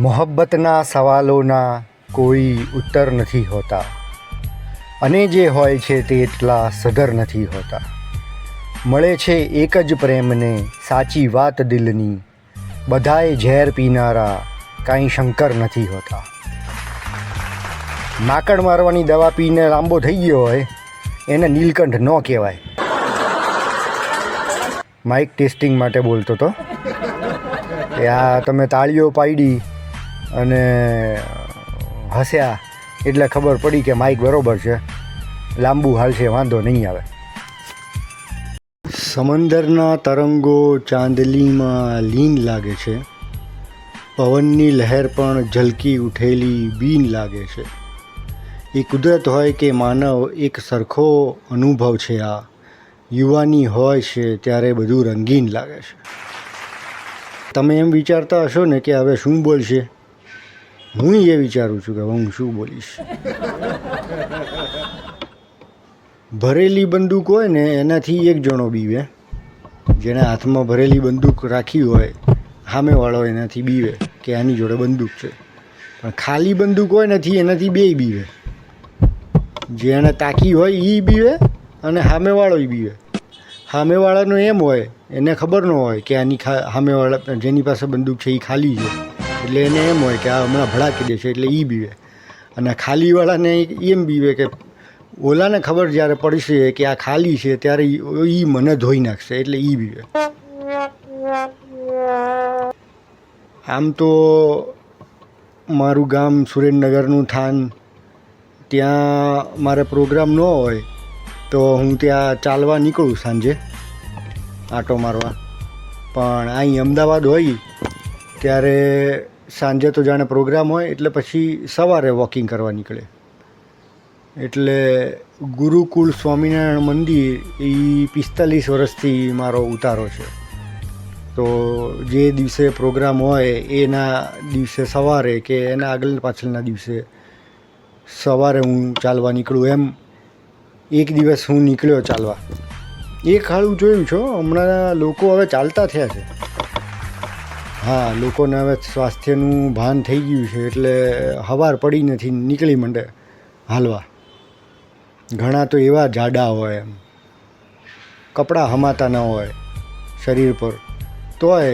મોહબ્બતના સવાલોના કોઈ ઉત્તર નથી હોતા અને જે હોય છે તે એટલા સધર નથી હોતા. મળે છે એક જ પ્રેમને સાચી વાત દિલની, બધાએ ઝેર પીનારા કાંઈ શંકર નથી હોતા. નાકડ મારવાની દવા પીને લાંબો થઈ ગયો હોય એને નીલકંઠ ન કહેવાય. માઇક ટેસ્ટિંગ માટે બોલતો હતો કે આ તમે તાળીઓ પાડી અને હસ્યા એટલે ખબર પડી કે માઇક બરોબર છે, લાંબુ હાલશે, વાંધો નહીં આવે. સમંદરના તરંગો ચાંદલીમાં લીન લાગે છે, પવનની લહેર પણ ઝલકી ઉઠેલી બીન લાગે છે. એ કુદરત હોય કે માનવ એક સરખો અનુભવ છે. આ યુવાની હોય છે ત્યારે બધું રંગીન લાગે છે. તમે એમ વિચારતા હશો ને કે હવે શું બોલશે? હું એ વિચારું છું કે હું શું બોલીશ. ભરેલી બંદૂક હોય ને એનાથી એક જણો બીવે, જેણે હાથમાં ભરેલી બંદૂક રાખી હોય સામેવાળો એનાથી બીવે કે આની જોડે બંદૂક છે. પણ ખાલી બંદૂક હોય નથી એનાથી બેય બીવે. જેણે તાકી હોય એ બીવે અને સામેવાળો બીવે. સામેવાળાનો એમ હોય, એને ખબર ન હોય કે આની સામેવાળા જેની પાસે બંદૂક છે એ ખાલી છે, એટલે એને એમ હોય કે આ હમણાં ભડાકી દેશે એટલે એ બીવે. અને ખાલીવાળાને એમ બીવે કે ઓલાને ખબર જ્યારે પડશે કે આ ખાલી છે ત્યારે એ મને ધોઈ નાખશે એટલે એ બીવે. આમ તો મારું ગામ સુરેન્દ્રનગરનું થાન, ત્યાં મારે પ્રોગ્રામ ન હોય તો હું ત્યાં ચાલવા નીકળું સાંજે આંટો મારવા. પણ અહીં અમદાવાદ હોય ત્યારે સાંજે તો જાણે પ્રોગ્રામ હોય એટલે પછી સવારે વોકિંગ કરવા નીકળે. એટલે ગુરુકુળ સ્વામિનારાયણ મંદિર એ 45 વર્ષથી મારો ઉતારો છે. તો જે દિવસે પ્રોગ્રામ હોય એના દિવસે સવારે કે એના આગળ પાછળના દિવસે સવારે હું ચાલવા નીકળું. એમ એક દિવસ હું નીકળ્યો ચાલવા. એક હાળું જોયું છો, હમણાં લોકો હવે ચાલતા થયા છે. હા, લોકોને હવે સ્વાસ્થ્યનું ભાન થઈ ગયું છે એટલે હવાર પડી નથી નીકળી મંડે હાલવા. ઘણા તો એવા જાડા હોય, એમ કપડાં હમાતા ન હોય શરીર પર, તોય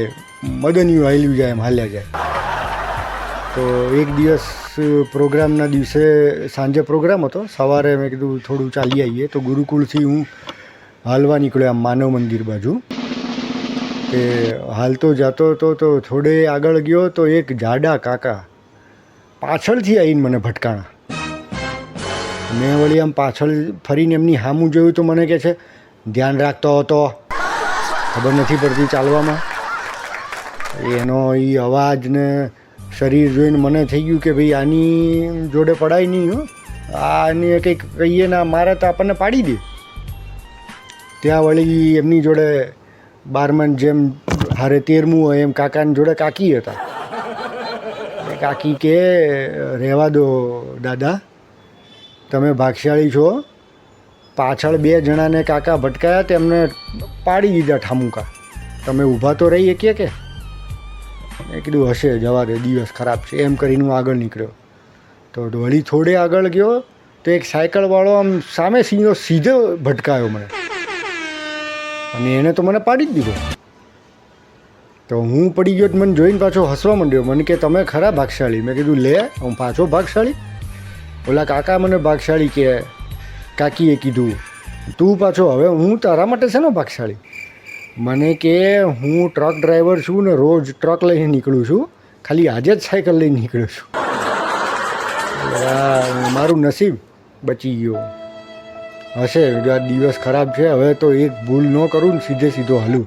મદનિયું હાલ્યું જાય એમ હાલ્યા જાય. તો એક દિવસ પ્રોગ્રામના દિવસે સાંજે પ્રોગ્રામ હતો, સવારે મેં કીધું થોડું ચાલી આવીએ. તો ગુરુકુળથી હું હાલવા નીકળ્યો આમ માનવ મંદિર બાજુ. કે હાલતો જતો હતો તો થોડે આગળ ગયો તો એક જાડા કાકા પાછળથી આવીને મને ભટકાણા. મેં વળી આમ પાછળ ફરીને એમની સામું જોયું તો મને કહે છે, ધ્યાન રાખતો હતો, ખબર નથી પડતી ચાલવામાં. એનો એ અવાજ ને શરીર જોઈને મને થઈ ગયું કે ભાઈ આની જોડે પડાય નહીં હો, આને કંઈક કહીએ ને મારે તો આપણને પાડી દે. ત્યાં વળી એમની જોડે 12માં જેમ હારે 13મું હોય એમ કાકાની જોડે કાકી હતા. કાકી કે રહેવા દો દાદા, તમે ભાગશાળી છો. પાછળ 2 જણાને કાકા ભટકાયા તેમને પાડી દીધા ઠામુકા. તમે ઊભા તો રહી શકીએ કે? મેં કીધું હશે, જવા દે, દિવસ ખરાબ છે, એમ કરીને હું આગળ નીકળ્યો. તો વળી થોડે આગળ ગયો તો એક સાયકલવાળો આમ સામે સીધો ભટકાયો મને, અને એણે તો મને પાડી જ દીધો. તો હું પડી ગયો, મને જોઈને પાછો હસવા માંડ્યો. મને કે તમે ખરા ભાગશાળી? મેં કીધું લે, હું પાછો ભાગશાળી? ઓલા કાકા મને ભાગશાળી કહે. કાકીએ કીધું તું પાછો હવે હું તારા માટે છે ને ભાગશાળી? મને કે હું ટ્રક ડ્રાઈવર છું ને રોજ ટ્રક લઈને નીકળું છું, ખાલી આજે જ સાયકલ લઈને નીકળ્યો છું. મારું નસીબ બચી ગયો. હશે આ દિવસ ખરાબ છે, હવે તો એક ભૂલ ન કરું ને સીધો હાલું.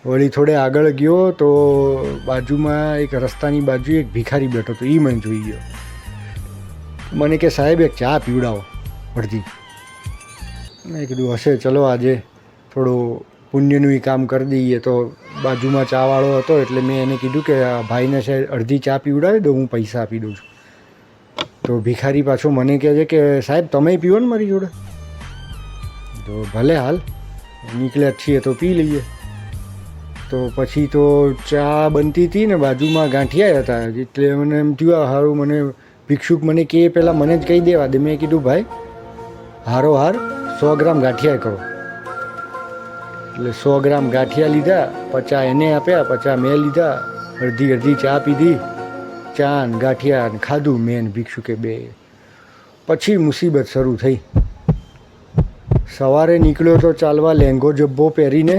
વળી થોડે આગળ ગયો તો બાજુમાં એક રસ્તાની બાજુ એક ભિખારી બેઠો હતો. એ મને જોઈ ગયો. મને કે સાહેબ એક ચા પીવડાવો અડધી. મેં કીધું હશે, ચલો આજે થોડું પુણ્યનું કામ કરી દઈએ. તો બાજુમાં ચાવાળો હતો એટલે મેં એને કીધું કે આ ભાઈને છે અડધી ચા પીવડાવી દો, હું પૈસા આપી દઉં છું. તો ભિખારી પાછો મને કહે છે કે સાહેબ તમે પીવો ને મારી જોડે? તો ભલે હાલ નીકળ્યા જ છીએ તો પી લઈએ. તો પછી તો ચા બનતી હતી ને બાજુમાં ગાંઠિયા હતા, એટલે મને એમ થયું સારું મને ભિક્ષુક મને કહે પહેલાં મને જ કહી દેવા દે. મેં કીધું ભાઈ હારોહાર 100 ગ્રામ ગાંઠિયા કરો. એટલે 100 ગ્રામ ગાંઠિયા લીધા, 50 એને આપ્યા, 50 મેં લીધા, અડધી ચા પીધી. ચા ને ગાંઠિયા ને ખાધું મેન ભિક્ષુકે બે. પછી મુસીબત શરૂ થઈ. સવારે નીકળ્યો તો ચાલવા લેંગો જબ્બો પહેરીને,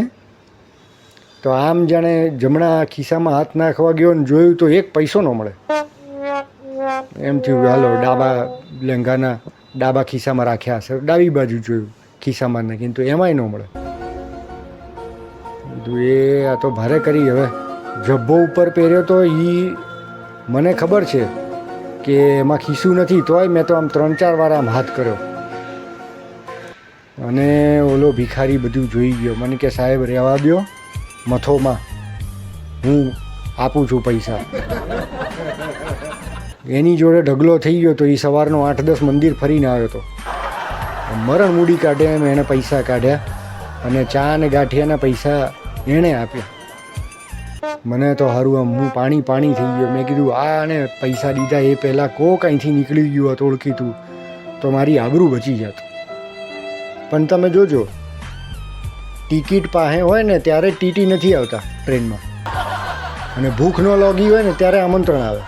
તો આમ જાણે જમણા ખિસ્સામાં હાથ નાખવા ગયો ને જોયું તો 1 પૈસો ન મળે. એમ થયું હાલો ડાબા લેંગાના ડાબા ખિસ્સામાં રાખ્યા હશે, ડાબી બાજુ જોયું ખિસ્સામાં નાખીને તો એમાંય ન મળે. કીધું એ આ તો ભારે કરી. હવે જબ્બો ઉપર પહેર્યો તો મને ખબર છે કે એમાં ખિસ્સું નથી, તોય મેં તો આમ 3-4 વાર આમ હાથ કર્યો. અને ઓલો ભિખારી બધું જોઈ ગયો. મને કે સાહેબ રહેવા દો, મથોમાં હું આપું છું પૈસા. એની જોડે ઢગલો થઈ ગયો તો એ સવારનો 8-10 મંદિર ફરીને આવ્યો હતો. મરણ મૂડી કાઢે એમ એણે પૈસા કાઢ્યા અને ચા અને ગાંઠિયાના પૈસા એણે આપ્યા. મને તો સારું આમ હું પાણી થઈ ગયો. મેં કીધું આને પૈસા દીધા એ પહેલાં કોક અહીંથી નીકળી ગયું હતું ઓળખીતું તો મારી આબરૂ બચી જાત. પણ તમે જોજો ટિકિટ પાસે હોય ને ત્યારે ટીટી નથી આવતા ટ્રેનમાં, અને ભૂખ ન લાગી હોય ને ત્યારે આમંત્રણ આવે.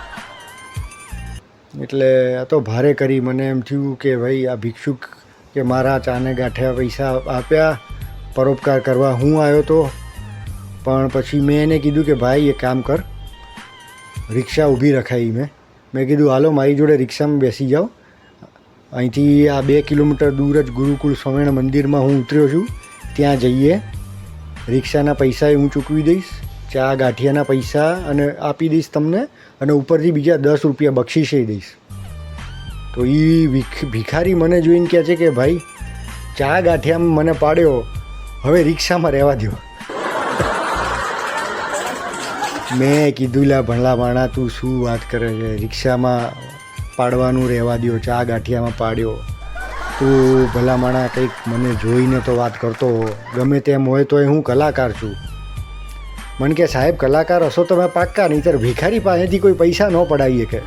એટલે આ તો ભારે કરી. મને એમ થયું કે ભાઈ આ ભિક્ષુક કે મારા ચાને ગાંઠિયા પૈસા આપ્યા, પરોપકાર કરવા હું આવ્યો તો. પણ પછી મેં એને કીધું કે ભાઈ એક કામ કર, રિક્ષા ઊભી રખાઈ. મેં કીધું હાલો મારી જોડે રિક્ષામાં બેસી જાઓ. અહીંથી આ 2 કિલોમીટર દૂર જ ગુરુકુળ સ્વામિનારાયણ મંદિરમાં હું ઉતર્યો છું, ત્યાં જઈએ. રિક્ષાના પૈસા હું ચૂકવી દઈશ, ચા ગાંઠિયાના પૈસા અને આપી દઈશ તમને, અને ઉપરથી બીજા 10 રૂપિયા બક્ષિસે દઈશ. તો એ ભિખારી મને જોઈને કહે છે કે ભાઈ ચા ગાંઠિયામાં મને પાડ્યો, હવે રિક્ષામાં રહેવા દો. મેં કીધું લા ભણલા માણા તું શું વાત કરે છે, રિક્ષામાં પાડવાનું રહેવા દો, ચા ગાંઠિયામાં પાડ્યો. તું ભલા માણા કંઈક મને જોઈને તો વાત કરતો હો. ગમે તેમ હોય તોય હું કલાકાર છું. મને કે સાહેબ કલાકાર હશો તો મેં પાક્કા, નહીંતર ભિખારી પાસેથી કોઈ પૈસા ન પડાવીએ કે.